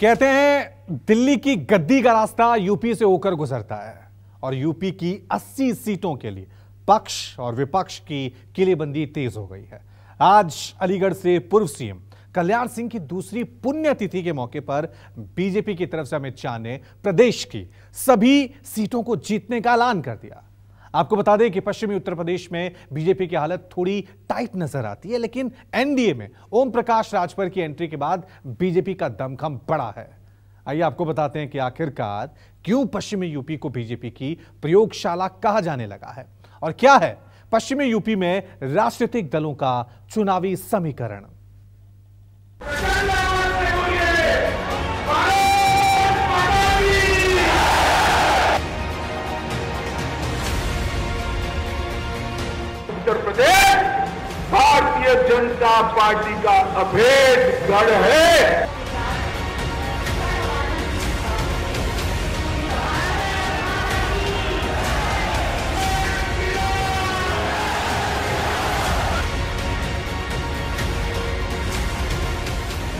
कहते हैं दिल्ली की गद्दी का रास्ता यूपी से होकर गुजरता है और यूपी की 80 सीटों के लिए पक्ष और विपक्ष की किलेबंदी तेज हो गई है। आज अलीगढ़ से पूर्व सीएम कल्याण सिंह की दूसरी पुण्यतिथि के मौके पर बीजेपी की तरफ से अमित शाह ने प्रदेश की सभी सीटों को जीतने का ऐलान कर दिया। आपको बता दें कि पश्चिमी उत्तर प्रदेश में बीजेपी की हालत थोड़ी टाइट नजर आती है, लेकिन एनडीए में ओम प्रकाश राजभर की एंट्री के बाद बीजेपी का दमखम बढ़ा है। आइए आपको बताते हैं कि आखिरकार क्यों पश्चिमी यूपी को बीजेपी की प्रयोगशाला कहा जाने लगा है और क्या है पश्चिमी यूपी में राजनीतिक दलों का चुनावी समीकरण। उत्तर प्रदेश भारतीय जनता पार्टी का अभेद गढ़ है।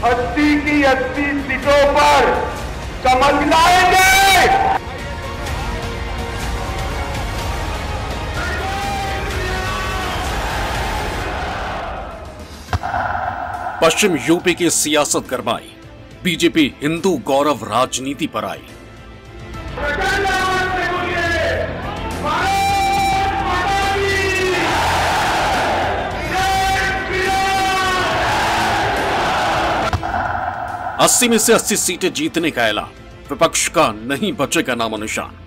अस्सी की 80 सीटों पर कमल लाएंगे। पश्चिम यूपी की सियासत गरमाई, बीजेपी हिंदू गौरव राजनीति पर आई। अस्सी में से 80 सीटें जीतने का ऐलान, विपक्ष का नहीं बचेगा नामो निशान।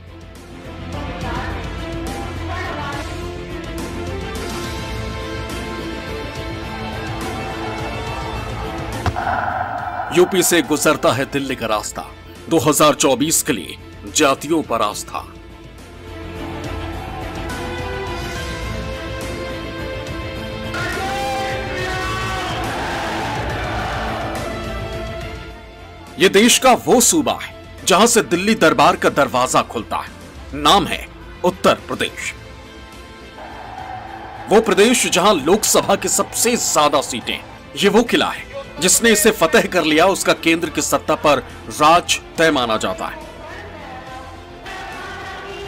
यूपी से गुजरता है दिल्ली का रास्ता, 2024 के लिए जातियों पर आस्था। ये देश का वो सूबा है जहां से दिल्ली दरबार का दरवाजा खुलता है। नाम है उत्तर प्रदेश। वो प्रदेश जहां लोकसभा की सबसे ज्यादा सीटें, ये वो किला है जिसने इसे फतेह कर लिया, उसका केंद्र की सत्ता पर राज तय माना जाता है।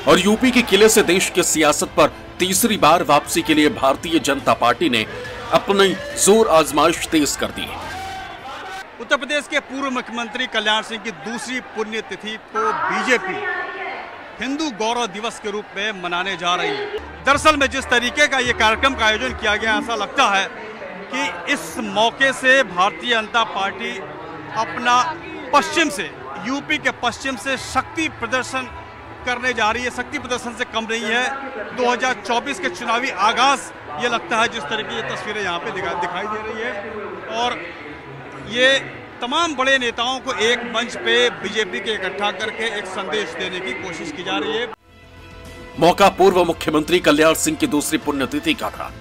और यूपी के किले से देश की सियासत पर तीसरी बार वापसी के लिए भारतीय जनता पार्टी ने अपनी जोर आजमाइश तेज कर दी है। उत्तर प्रदेश के पूर्व मुख्यमंत्री कल्याण सिंह की दूसरी पुण्यतिथि को बीजेपी हिंदू गौरव दिवस के रूप में मनाने जा रही है। दरअसल में जिस तरीके का ये कार्यक्रम का आयोजन किया गया, ऐसा लगता है कि इस मौके से भारतीय जनता पार्टी अपना पश्चिम से, यूपी के पश्चिम से शक्ति प्रदर्शन करने जा रही है। शक्ति प्रदर्शन से कम नहीं है। 2024 के चुनावी आगाज ये लगता है, जिस तरह की ये तस्वीरें यहाँ पे दिखाई दे रही है। और ये तमाम बड़े नेताओं को एक मंच पे बीजेपी के इकट्ठा करके एक संदेश देने की कोशिश की जा रही है। मौका पूर्व मुख्यमंत्री कल्याण सिंह की दूसरी पुण्यतिथि का था।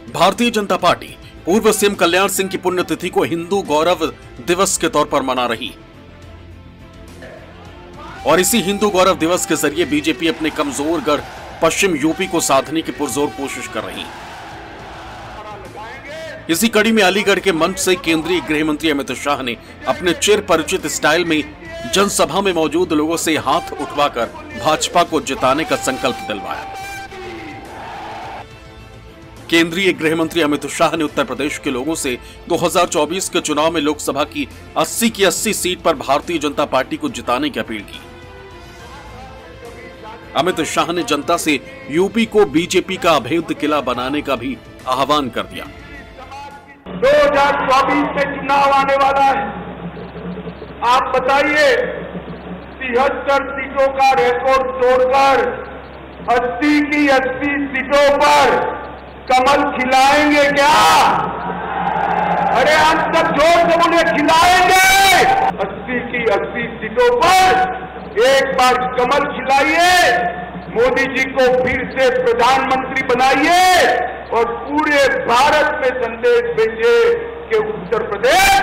भारतीय जनता पार्टी पूर्व सीएम कल्याण सिंह की पुण्यतिथि को हिंदू गौरव दिवस के तौर पर मना रही और इसी हिंदू गौरव दिवस के जरिए बीजेपी अपने कमजोर गढ़ पश्चिम यूपी को साधने की पुरजोर कोशिश कर रही है। इसी कड़ी में अलीगढ़ के मंच से केंद्रीय गृह मंत्री अमित शाह ने अपने चिर परिचित स्टाइल में जनसभा में मौजूद लोगों से हाथ उठवाकर भाजपा को जिताने का संकल्प दिलवाया। केंद्रीय गृह मंत्री अमित शाह ने उत्तर प्रदेश के लोगों से 2024 के चुनाव में लोकसभा की 80 की 80 सीट पर भारतीय जनता पार्टी को जिताने की अपील की। अमित शाह ने जनता से यूपी को बीजेपी का अभेद किला बनाने का भी आह्वान कर दिया। 2024 में चुनाव आने वाला है। आप बताइए, 73 सीटों का रिकॉर्ड तोड़कर 80 की 80 सीटों पर कमल खिलाएंगे क्या? अरे हम सब जोर से उन्हें खिलाएंगे। 80 की 80 सीटों पर एक बार कमल खिलाइए, मोदी जी को फिर से प्रधानमंत्री बनाइए और पूरे भारत में संदेश भेजिए कि उत्तर प्रदेश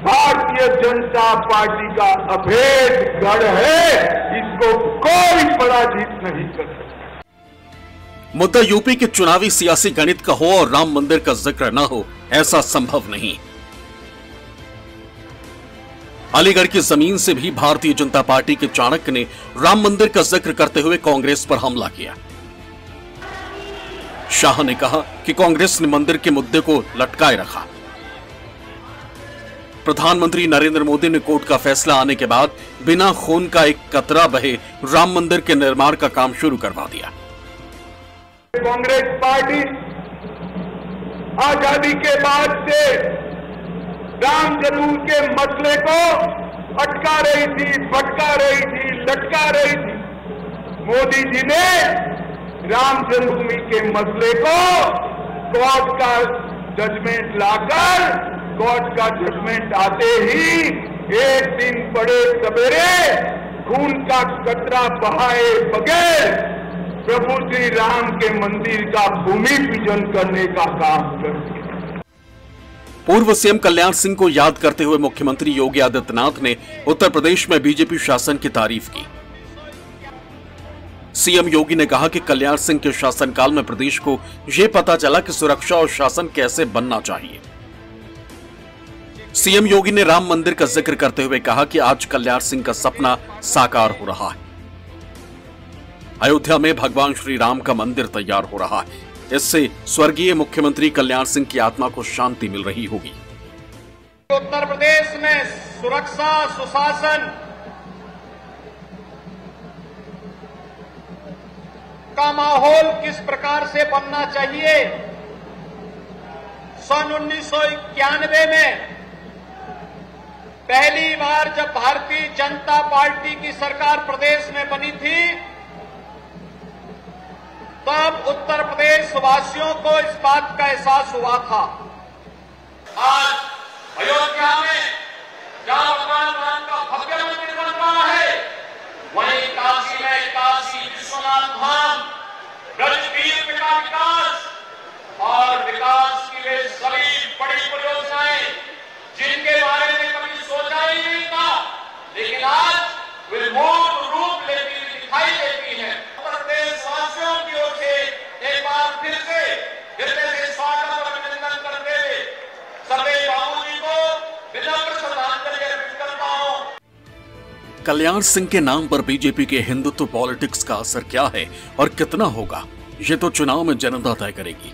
भारतीय जनता पार्टी का अभेद गढ़ है, इसको कोई पराजित नहीं कर सकता। मुद्दा यूपी के चुनावी सियासी गणित का हो और राम मंदिर का जिक्र न हो, ऐसा संभव नहीं। अलीगढ़ की जमीन से भी भारतीय जनता पार्टी के चाणक्य ने राम मंदिर का जिक्र करते हुए कांग्रेस पर हमला किया। शाह ने कहा कि कांग्रेस ने मंदिर के मुद्दे को लटकाए रखा। प्रधानमंत्री नरेंद्र मोदी ने कोर्ट का फैसला आने के बाद बिना खून का एक कतरा बहे राम मंदिर के निर्माण का काम शुरू करवा दिया। कांग्रेस पार्टी आजादी के बाद से राम जन्म के मसले को अटका रही थी, भटका रही थी, लटका रही थी। मोदी जी ने राम जन्मभूमि के मसले को कोर्ट का जजमेंट लाकर, कोर्ट का जजमेंट आते ही एक दिन बड़े सवेरे खून का कतरा बहाए बगैर प्रभु श्री राम के मंदिर का भूमि पूजन करने का काम कर दिया। पूर्व सीएम कल्याण सिंह को याद करते हुए मुख्यमंत्री योगी आदित्यनाथ ने उत्तर प्रदेश में बीजेपी शासन की तारीफ की। सीएम योगी ने कहा कि कल्याण सिंह के शासनकाल में प्रदेश को यह पता चला कि सुरक्षा और शासन कैसे बनना चाहिए। सीएम योगी ने राम मंदिर का जिक्र करते हुए कहा कि आज कल्याण सिंह का सपना साकार हो रहा है। अयोध्या में भगवान श्री राम का मंदिर तैयार हो रहा है। इससे स्वर्गीय मुख्यमंत्री कल्याण सिंह की आत्मा को शांति मिल रही होगी। उत्तर प्रदेश में सुरक्षा, सुशासन का माहौल किस प्रकार से बनना चाहिए, सन 1991 में पहली बार जब भारतीय जनता पार्टी की सरकार प्रदेश में बनी थी, तब उत्तर प्रदेश वासियों को इस बात का एहसास हुआ था। आज अयोध्या में जहां भगवान राम का भव्य मंदिर बन रहा है, वहीं काशी में काशी विश्वनाथ धाम, ब्रजबीर का विकास और विकास की वे सभी बड़ी परियोजनाएं जिनके बारे में कभी सोचा ही नहीं था, लेकिन आज वे मूल रूप लेती हुई दिखाई देती है। उत्तर प्रदेश वासियों की ओर से एक बार फिर से हृदय से स्वागत और अभिनंदन करते हुए सभी बाबूजी को विनम्र श्रद्धांजलि अर्पित करता हूं। कल्याण सिंह के नाम पर बीजेपी के हिंदुत्व पॉलिटिक्स का असर क्या है और कितना होगा, ये तो चुनाव में जनता तय करेगी।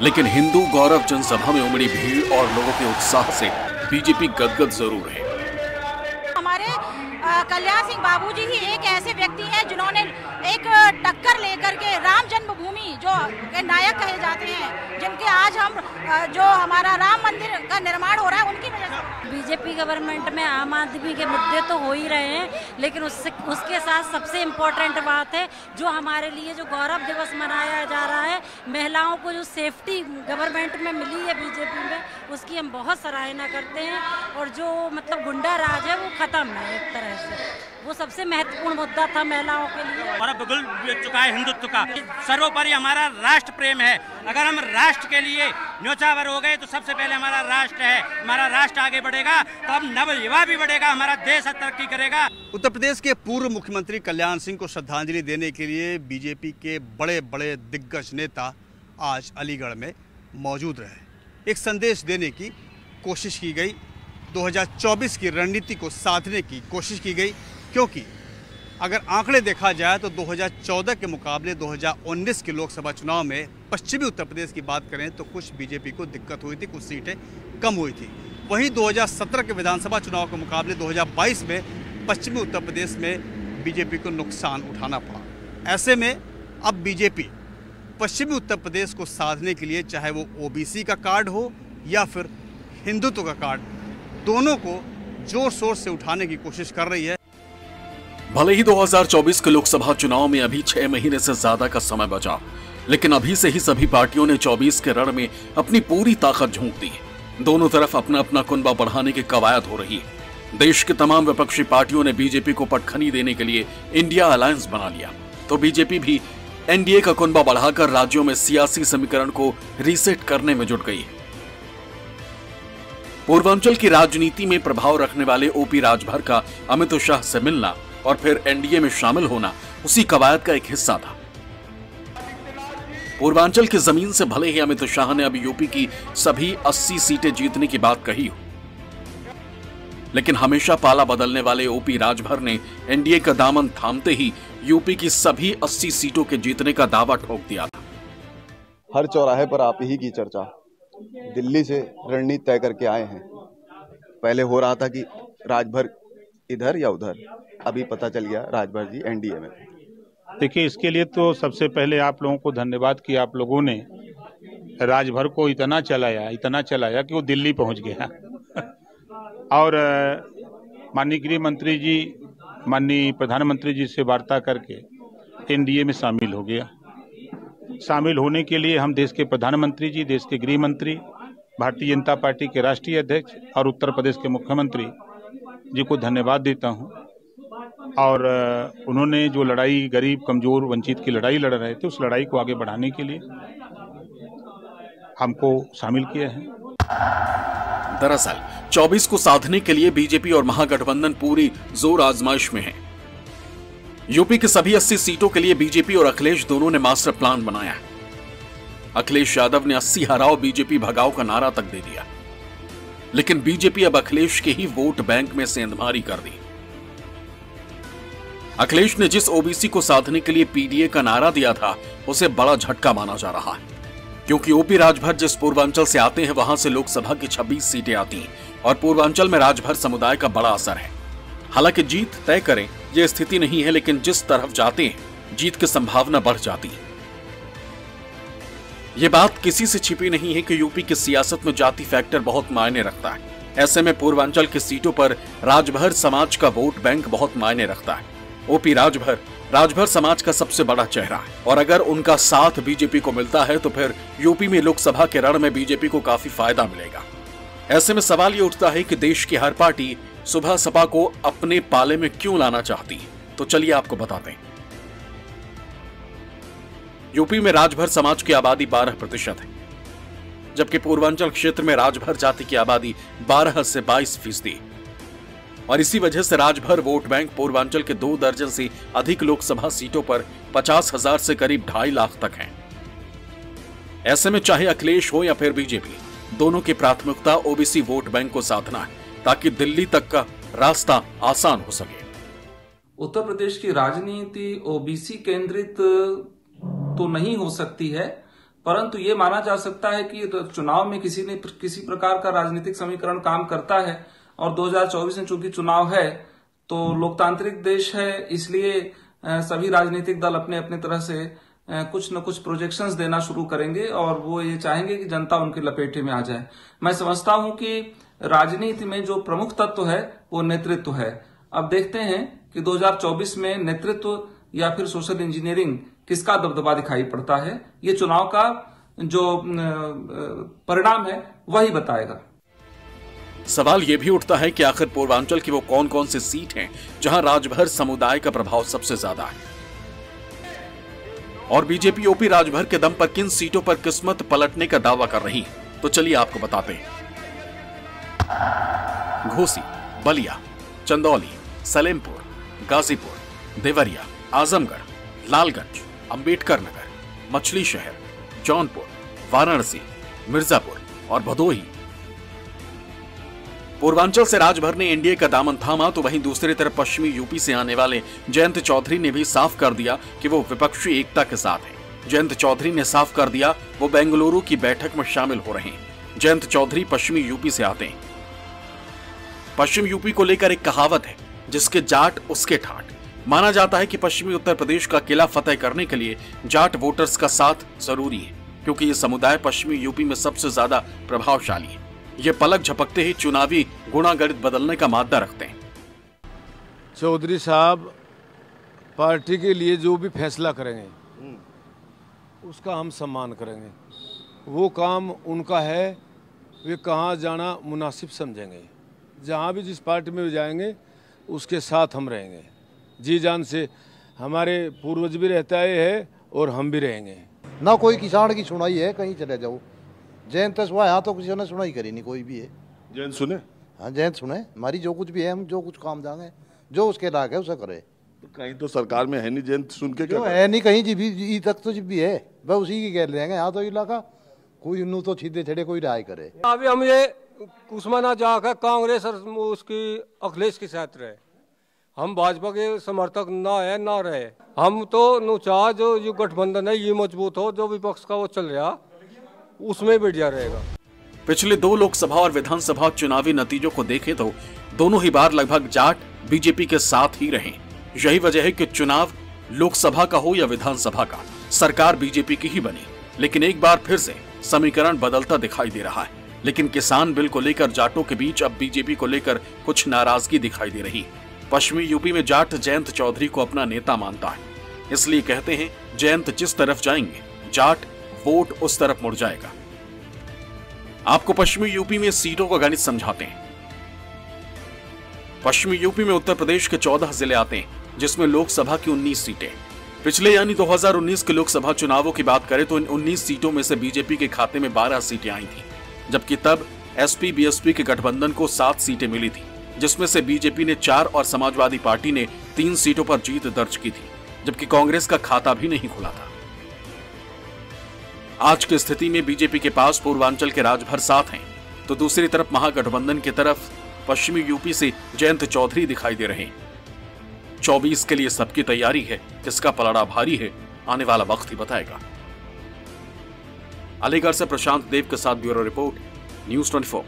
लेकिन हिंदू गौरव जनसभा में उमड़ी भीड़ और लोगों के उत्साह से बीजेपी गदगद जरूर है। हमारे कल्याण सिंह बाबूजी ही एक ऐसे व्यक्ति हैं जिन्होंने एक टक्कर लेकर के राम जन्मभूमि जो नायक कहे जाते हैं, जिनके आज हम जो हमारा राम मंदिर का निर्माण हो रहा है, उनकी वजह से। बीजेपी गवर्नमेंट में आम आदमी के मुद्दे तो हो ही रहे हैं, लेकिन उसके साथ सबसे इम्पोर्टेंट बात है जो हमारे लिए जो गौरव दिवस मनाया जा रहा है, महिलाओं को जो सेफ्टी गवर्नमेंट में मिली है बीजेपी में, उसकी हम बहुत सराहना करते हैं। और जो मतलब गुंडा राज है वो खत्म है एक तरह से, वो सबसे महत्वपूर्ण मुद्दा था महिलाओं के लिए। हमारा बिगुल चुका है हिंदुत्व का, सर्वोपरि हमारा राष्ट्र प्रेम है। अगर हम राष्ट्र के लिए न्योछावर हो गए तो सबसे पहले हमारा राष्ट्र है। हमारा राष्ट्र आगे बढ़ेगा तो अब नवयुवा भी बढ़ेगा, हमारा देश तरक्की करेगा। उत्तर प्रदेश के पूर्व मुख्यमंत्री कल्याण सिंह को श्रद्धांजलि देने के लिए बीजेपी के बड़े बड़े दिग्गज नेता आज अलीगढ़ में मौजूद रहे। एक संदेश देने की कोशिश की गई, 2024 की रणनीति को साधने की कोशिश की गई, क्योंकि अगर आंकड़े देखा जाए तो 2014 के मुकाबले 2019 के लोकसभा चुनाव में पश्चिमी उत्तर प्रदेश की बात करें तो कुछ बीजेपी को दिक्कत हुई थी, कुछ सीटें कम हुई थी। वहीं 2017 के विधानसभा चुनाव के मुकाबले 2022 में पश्चिमी उत्तर प्रदेश में बीजेपी को नुकसान उठाना पड़ा। ऐसे में अब बीजेपी पश्चिमी उत्तर प्रदेश को साधने के लिए चाहे वो ओबीसी का कार्ड हो या फिर हिंदुत्व का कार्ड, दोनों को जोर शोर से उठाने की कोशिश कर रही है। भले ही 2024 के लोकसभा चुनाव में अभी 6 महीने से ज्यादा का समय बचा, लेकिन अभी से ही सभी पार्टियों ने 24 के रण में अपनी पूरी ताकत झोंक दी है। दोनों तरफ अपना अपना कुनबा बढ़ाने की कवायद हो रही है। देश की तमाम विपक्षी पार्टियों ने बीजेपी को पटखनी देने के लिए इंडिया अलायंस बना लिया, तो बीजेपी भी एनडीए का कुनबा बढ़ाकर राज्यों में सियासी समीकरण को रीसेट करने में जुट गई है। पूर्वांचल की राजनीति में प्रभाव रखने वाले ओपी राजभर का अमित शाह से मिलना और फिर एनडीए में शामिल होना उसी कवायद का एक हिस्सा था। पूर्वांचल की जमीन से भले ही अमित शाह ने अब यूपी की सभी 80 सीटें जीतने की बात कही हो, लेकिन हमेशा पाला बदलने वाले ओपी राजभर ने एनडीए का दामन थामते ही यूपी की सभी 80 सीटों के जीतने का दावा ठोक दिया था। हर चौराहे पर आप ही की चर्चा, दिल्ली से रणनीति तय करके आए हैं। पहले हो रहा था कि राजभर इधर या उधर, अभी पता चल गया राजभर जी एनडीए में। देखिए, इसके लिए तो सबसे पहले आप लोगों को धन्यवाद कि आप लोगों ने राजभर को इतना चलाया कि वो दिल्ली पहुंच गया और माननीय गृह मंत्री जी, माननीय प्रधानमंत्री जी से वार्ता करके एनडीए में शामिल हो गया। शामिल होने के लिए हम देश के प्रधानमंत्री जी, देश के गृह मंत्री, भारतीय जनता पार्टी के राष्ट्रीय अध्यक्ष और उत्तर प्रदेश के मुख्यमंत्री जी को धन्यवाद देता हूं। और उन्होंने जो लड़ाई गरीब, कमजोर, वंचित की लड़ाई लड़ रहे थे, उस लड़ाई को आगे बढ़ाने के लिए हमको शामिल किया है। दरअसल 24 को साधने के लिए बीजेपी और महागठबंधन पूरी जोर आजमाइश में है। यूपी की सभी 80 सीटों के लिए बीजेपी और अखिलेश दोनों ने मास्टर प्लान बनाया है। अखिलेश यादव ने 80 हराओ बीजेपी भगाओ का नारा तक दे दिया, लेकिन बीजेपी अब अखिलेश के ही वोट बैंक में सेंधमारी कर दी। अखिलेश ने जिस ओबीसी को साधने के लिए पीडीए का नारा दिया था, उसे बड़ा झटका माना जा रहा है, क्योंकि ओपी राजभर जिस पूर्वांचल से आते हैं, वहां से लोकसभा की 26 सीटें आती हैं और पूर्वांचल में राजभर समुदाय का बड़ा असर है। हालांकि जीत तय करें यह स्थिति नहीं है, लेकिन जिस तरफ जाते हैं जीत की संभावना बढ़ जाती है। यह बात किसी से छिपी नहीं है कि यूपी की सियासत में जाति फैक्टर बहुत मायने रखता है। ऐसे में पूर्वांचल की सीटों पर राजभर समाज का वोट बैंक बहुत मायने रखता है। ओपी राजभर समाज का सबसे बड़ा चेहरा है और अगर उनका साथ बीजेपी को मिलता है तो फिर यूपी में लोकसभा के रण में बीजेपी को काफी फायदा मिलेगा। ऐसे में सवाल ये उठता है कि देश की हर पार्टी सुबह सपा को अपने पाले में क्यों लाना चाहती है। तो चलिए आपको बताते हैं। यूपी में राजभर समाज की आबादी 12% है, जबकि पूर्वांचल क्षेत्र में राजभर जाति की आबादी 12 से 22% और इसी वजह से राजभर वोट बैंक पूर्वांचल के 2 दर्जन से अधिक लोकसभा सीटों पर 50,000 से करीब 2.5 लाख तक है। ऐसे में चाहे अखिलेश हो या फिर बीजेपी, दोनों की प्राथमिकता ओबीसी वोट बैंक को साधना है, ताकि दिल्ली तक का रास्ता आसान हो सके। उत्तर प्रदेश की राजनीति ओबीसी केंद्रित तो नहीं हो सकती है, परंतु ये माना जा सकता है कि चुनाव में किसी प्रकार का राजनीतिक समीकरण काम करता है और 2024 में चूंकि चुनाव है तो लोकतांत्रिक देश है, इसलिए सभी राजनीतिक दल अपने अपने तरह से कुछ न कुछ प्रोजेक्शंस देना शुरू करेंगे और वो ये चाहेंगे कि जनता उनके लपेटे में आ जाए। मैं समझता हूं कि राजनीति में जो प्रमुख तत्व है वो नेतृत्व है। अब देखते हैं कि 2024 में नेतृत्व या फिर सोशल इंजीनियरिंग किसका दबदबा दिखाई पड़ता है। ये चुनाव का जो परिणाम है वही बताएगा। सवाल यह भी उठता है कि आखिर पूर्वांचल की वो कौन कौन सी सीट हैं जहां राजभर समुदाय का प्रभाव सबसे ज्यादा है और बीजेपी ओपी राजभर के दम पर किन सीटों पर किस्मत पलटने का दावा कर रही है। तो चलिए आपको बताते हैं। घोसी, बलिया, चंदौली, सलेमपुर, गाजीपुर, देवरिया, आजमगढ़, लालगंज, अंबेडकर नगर, मछली शहर, जौनपुर, वाराणसी, मिर्जापुर और भदोही। पूर्वांचल से राजभर ने एनडीए का दामन थामा, तो वहीं दूसरी तरफ पश्चिमी यूपी से आने वाले जयंत चौधरी ने भी साफ कर दिया कि वो विपक्षी एकता के साथ हैं। जयंत चौधरी ने साफ कर दिया वो बेंगलुरु की बैठक में शामिल हो रहे हैं। जयंत चौधरी पश्चिमी यूपी से आते हैं। पश्चिम यूपी को लेकर एक कहावत है, जिसके जाट उसके ठाट। माना जाता है कि पश्चिमी उत्तर प्रदेश का किला फतेह करने के लिए जाट वोटर्स का साथ जरूरी है, क्योंकि ये समुदाय पश्चिमी यूपी में सबसे ज्यादा प्रभावशाली है। ये पलक झपकते ही चुनावी गुणागणित बदलने का मादा रखते हैं। चौधरी साहब पार्टी के लिए जो भी फैसला करेंगे उसका हम सम्मान करेंगे। वो काम उनका है, वे कहाँ जाना मुनासिब समझेंगे। जहाँ भी जिस पार्टी में जाएंगे उसके साथ हम रहेंगे जी जान से। हमारे पूर्वज भी रहता है और हम भी रहेंगे। ना कोई किसान की सुनाई है, कहीं चले जाओ। जयंत सुना यहाँ तो किसी ने सुनाई करी नहीं, कोई भी है। जयंत सुने? हाँ जयंत सुने। हमारी जो कुछ भी है, हम जो कुछ काम जाएंगे, जो उसके लायक है उसे करे। तो कहीं तो सरकार में है नहीं, जयंत सुन के क्या है नहीं कहीं जी तक तो जी भी है, वह उसी की कह लेंगे। यहाँ तो इलाका कोई इन्नू तो सीधे छड़े कोई राय करे। अभी हम ये उसमें ना जाकर कांग्रेस और उसकी अखिलेश के साथ रहे। हम भाजपा के समर्थक ना है ना रहे। हम तो चाह जो गठबंधन है ये मजबूत हो, जो विपक्ष का वो चल रहा उसमें बढ़िया रहेगा। पिछले 2 लोकसभा और विधानसभा चुनावी नतीजों को देखें तो दोनों ही बार लगभग जाट बीजेपी के साथ ही रहे। यही वजह है कि चुनाव लोकसभा का हो या विधानसभा का, सरकार बीजेपी की ही बनी। लेकिन एक बार फिर से समीकरण बदलता दिखाई दे रहा है। लेकिन किसान बिल को लेकर जाटों के बीच अब बीजेपी को लेकर कुछ नाराजगी दिखाई दे रही। पश्चिमी यूपी में जाट जयंत चौधरी को अपना नेता मानता है, इसलिए कहते हैं जयंत जिस तरफ जाएंगे जाट वोट उस तरफ मुड़ जाएगा। आपको पश्चिमी यूपी में सीटों का गणित समझाते हैं। पश्चिमी यूपी में उत्तर प्रदेश के 14 जिले आते हैं, जिसमें लोकसभा की 19 सीटें। पिछले यानी 2019 के लोकसभा चुनावों की बात करें तो इन 19 सीटों में से बीजेपी के खाते में 12 सीटें आई थी, जबकि तब एसपी बीएसपी के गठबंधन को 7 सीटें मिली थी, जिसमें से बीजेपी ने 4 और समाजवादी पार्टी ने 3 सीटों पर जीत दर्ज की थी, जबकि कांग्रेस का खाता भी नहीं खुला था। आज की स्थिति में बीजेपी के पास पूर्वांचल के राजभर साथ हैं, तो दूसरी तरफ महागठबंधन की तरफ पश्चिमी यूपी से जयंत चौधरी दिखाई दे रहे हैं। 24 के लिए सबकी तैयारी है, किसका पलड़ा भारी है आने वाला वक्त ही बताएगा। अलीगढ़ से प्रशांत देव के साथ ब्यूरो रिपोर्ट, न्यूज़ 24।